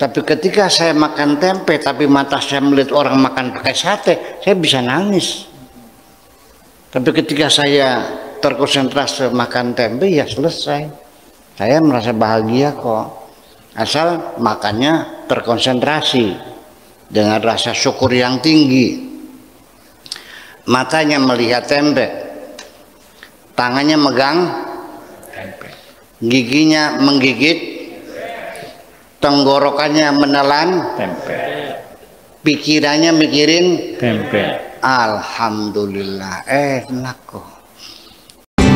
Tapi ketika saya makan tempe, tapi mata saya melihat orang makan pakai sate, saya bisa nangis. Tapi ketika saya terkonsentrasi makan tempe, ya selesai. Saya merasa bahagia kok. Asal makannya terkonsentrasi dengan rasa syukur yang tinggi. Matanya melihat tempe, tangannya megang tempe, giginya menggigit, tenggorokannya menelan tempe, pikirannya mikirin tempe. Alhamdulillah, enak kok.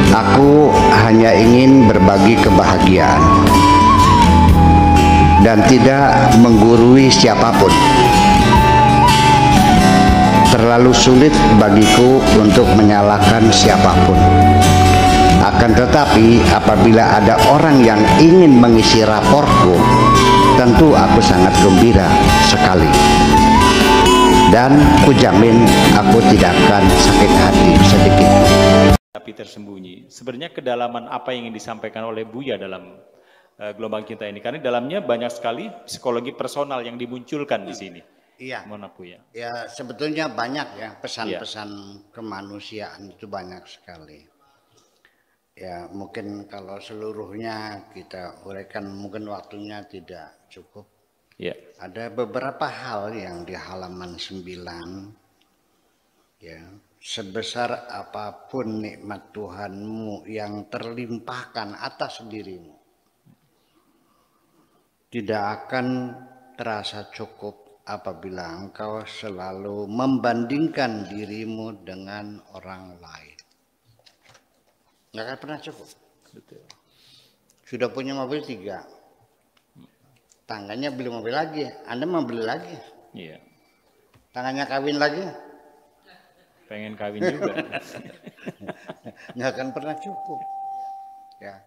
Aku hanya ingin berbagi kebahagiaan dan tidak menggurui siapapun. Terlalu sulit bagiku untuk menyalahkan siapapun. Akan tetapi apabila ada orang yang ingin mengisi raportku, tentu aku sangat gembira sekali. Dan kujamin aku tidak akan sakit hati sedikit. Tapi tersembunyi. Sebenarnya kedalaman apa yang ingin disampaikan oleh Buya dalam gelombang cinta ini? Karena dalamnya banyak sekali psikologi personal yang dimunculkan di sini. Iya. Mana Buya? Ya sebetulnya banyak ya pesan-pesan kemanusiaan itu banyak sekali. Ya mungkin kalau seluruhnya kita uraikan mungkin waktunya tidak cukup. Ya. Ada beberapa hal yang di halaman 9 ya, sebesar apapun nikmat Tuhanmu yang terlimpahkan atas dirimu, tidak akan terasa cukup apabila engkau selalu membandingkan dirimu dengan orang lain. Nggak akan pernah cukup. Betul. Sudah punya mobil 3, tangganya beli mobil lagi, Anda mau beli lagi. Iya. Tangannya kawin lagi. Pengen kawin juga. Nggak akan pernah cukup. Ya.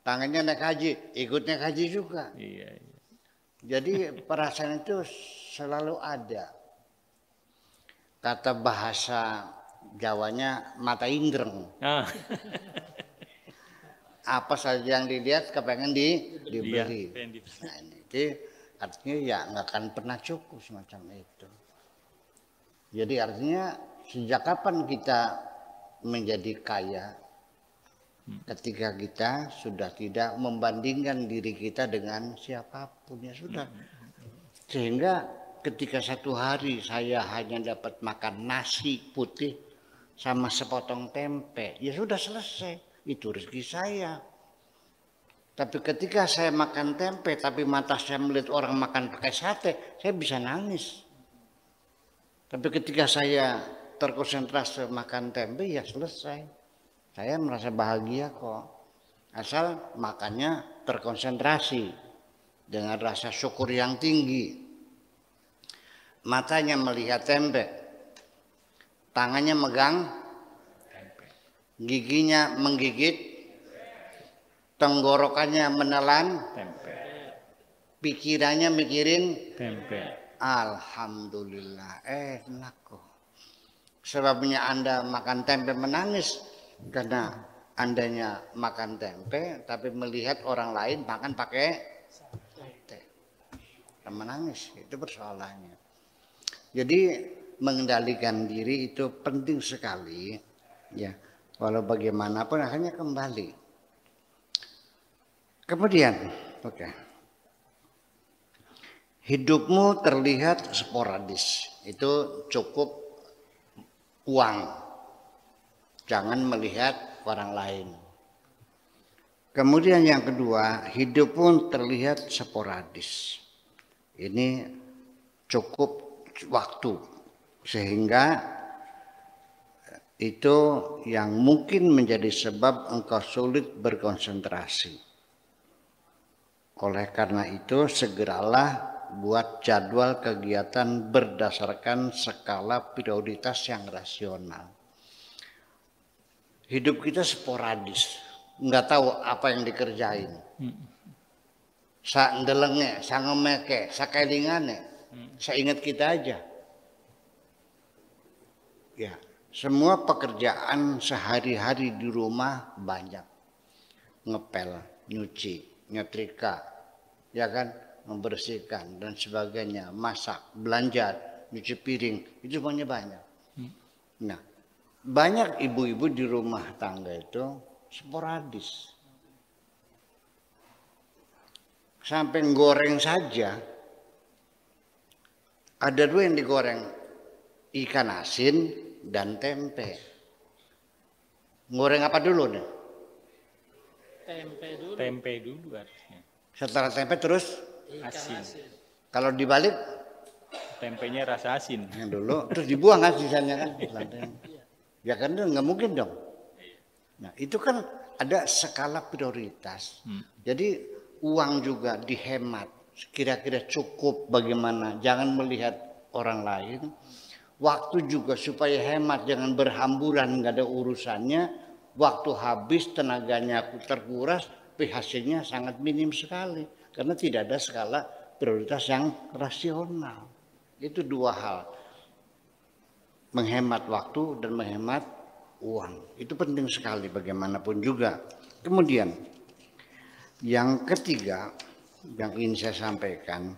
Tangannya naik haji, ikut naik haji juga. Iya. Jadi perasaan itu selalu ada. Kata bahasa Jawanya mata indreng. Apa saja yang dilihat kepengen dibeli. Nah, ini artinya ya nggak akan pernah cukup semacam itu. Jadi artinya sejak kapan kita menjadi kaya? Ketika kita sudah tidak membandingkan diri kita dengan siapapun, ya sudah. Sehingga ketika satu hari saya hanya dapat makan nasi putih sama sepotong tempe, ya sudah selesai. Itu rezeki saya. Tapi ketika saya makan tempe, tapi mata saya melihat orang makan pakai sate, saya bisa nangis. Tapi ketika saya terkonsentrasi makan tempe, ya selesai. Saya merasa bahagia kok. Asal makannya terkonsentrasi dengan rasa syukur yang tinggi. Matanya melihat tempe, tangannya megang tempe, giginya menggigit, tenggorokannya menelan tempe, pikirannya mikirin tempe. Alhamdulillah, enak kok. Sebabnya Anda makan tempe menangis karena Andanya makan tempe tapi melihat orang lain makan pakai sate. Menangis, itu persoalannya. Jadi mengendalikan diri itu penting sekali, ya. Walau bagaimanapun akhirnya kembali. Kemudian, hidupmu terlihat sporadis, itu cukup uang. Jangan melihat orang lain. Kemudian yang kedua, hidup pun terlihat sporadis. Ini cukup waktu, sehingga itu yang mungkin menjadi sebab engkau sulit berkonsentrasi. Oleh karena itu segeralah buat jadwal kegiatan berdasarkan skala prioritas yang rasional. Hidup kita sporadis, nggak tahu apa yang dikerjain. Sa ndelenge, sa ngemeke, sa kelingane, saya ingat kita aja. Ya, semua pekerjaan sehari-hari di rumah banyak. Ngepel, nyuci, nyetrika, ya kan, membersihkan dan sebagainya, masak, belanja, nyuci piring, itu semuanya banyak. Nah, banyak ibu-ibu di rumah tangga itu sporadis. Sampai goreng saja, ada 2 yang digoreng, ikan asin dan tempe. Goreng apa dulu nih? Tempe dulu harusnya. Setelah tempe terus Asin. kalau dibalik Tempenya rasa asin. yang dulu terus dibuang kan sisanya kan. Ya kan nggak mungkin dong. Nah itu kan ada skala prioritas. Jadi uang juga dihemat. Kira-kira cukup bagaimana. Jangan melihat orang lain. Waktu juga supaya hemat, jangan berhamburan, nggak ada urusannya. Waktu habis, tenaganya terkuras, hasilnya sangat minim sekali. Karena tidak ada skala prioritas yang rasional. Itu 2 hal. Menghemat waktu dan menghemat uang. Itu penting sekali bagaimanapun juga. Kemudian, yang ketiga yang ingin saya sampaikan,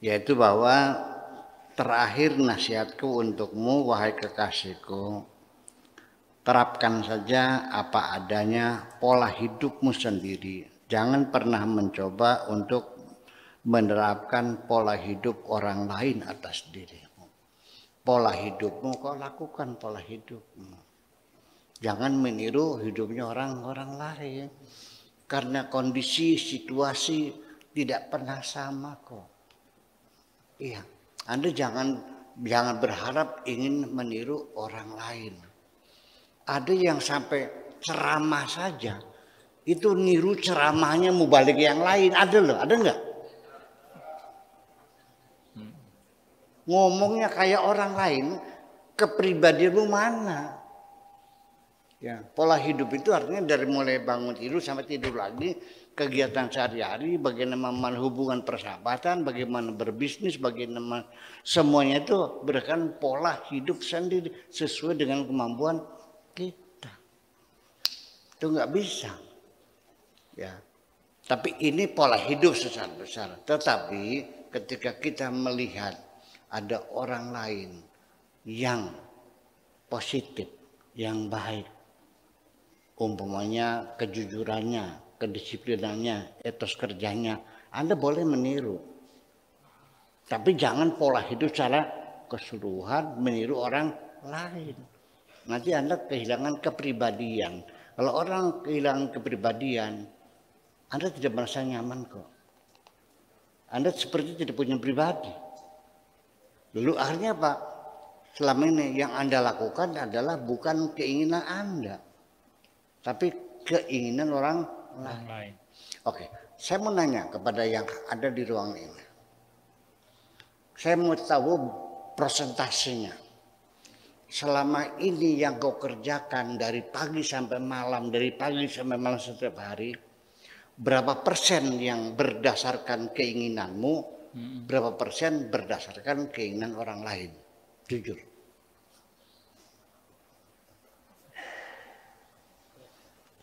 yaitu bahwa terakhir nasihatku untukmu, wahai kekasihku, terapkan saja apa adanya pola hidupmu sendiri. Jangan pernah mencoba untuk menerapkan pola hidup orang lain atas dirimu. Pola hidupmu kau lakukan pola hidupmu. Jangan meniru hidupnya orang-orang lain. Karena kondisi, situasi tidak pernah sama kok. Iya, Anda jangan berharap ingin meniru orang lain. Ada yang sampai ceramah saja, itu niru ceramahnya mau balik yang lain. Ada loh, ada enggak? Ngomongnya kayak orang lain, kepribadianmu mana? Ya, pola hidup itu artinya dari mulai bangun tidur sampai tidur lagi, kegiatan sehari-hari, bagaimana hubungan persahabatan, bagaimana berbisnis, bagaimana semuanya itu berdasarkan pola hidup sendiri sesuai dengan kemampuan kita. Itu nggak bisa. Ya. Tapi ini pola hidup secara besar. Tetapi ketika kita melihat ada orang lain yang positif, yang baik, umpamanya kejujurannya, kedisiplinannya, etos kerjanya, Anda boleh meniru. Tapi jangan pola hidup secara keseluruhan meniru orang lain. Nanti Anda kehilangan kepribadian. Kalau orang kehilangan kepribadian, Anda tidak merasa nyaman kok. Anda seperti tidak punya pribadi. Lalu akhirnya apa? Selama ini yang Anda lakukan adalah bukan keinginan Anda, tapi keinginan orang lain. Oke, saya mau nanya kepada yang ada di ruang ini. Saya mau tahu prosentasenya. Selama ini yang kau kerjakan dari pagi sampai malam, dari pagi sampai malam setiap hari, berapa persen yang berdasarkan keinginanmu, berapa persen berdasarkan keinginan orang lain? Jujur.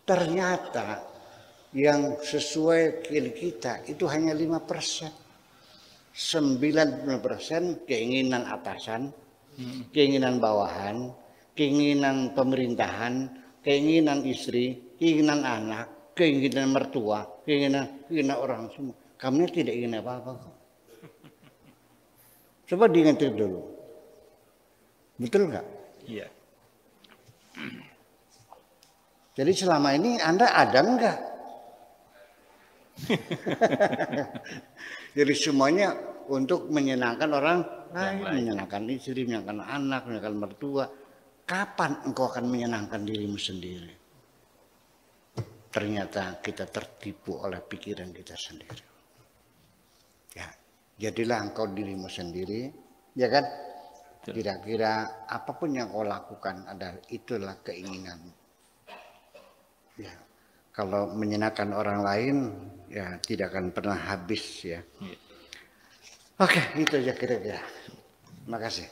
Ternyata yang sesuai keinginan kita itu hanya 5%. 90% keinginan atasan, keinginan bawahan, keinginan pemerintahan, keinginan istri, keinginan anak, keinginan mertua, keinginan orang semua. Kamu tidak ingin apa-apa kok. Coba diingat dulu. Betul nggak? Iya. Jadi selama ini Anda ada enggak? Jadi semuanya untuk menyenangkan orang lain, menyenangkan istri, menyenangkan anak, menyenangkan mertua. Kapan engkau akan menyenangkan dirimu sendiri? Ternyata kita tertipu oleh pikiran kita sendiri. Ya, jadilah engkau dirimu sendiri, ya kan? Kira-kira apapun yang kau lakukan adalah itulah keinginanmu. Ya, kalau menyenangkan orang lain, ya tidak akan pernah habis ya. Oke, itu aja kira-kira. Terima kasih.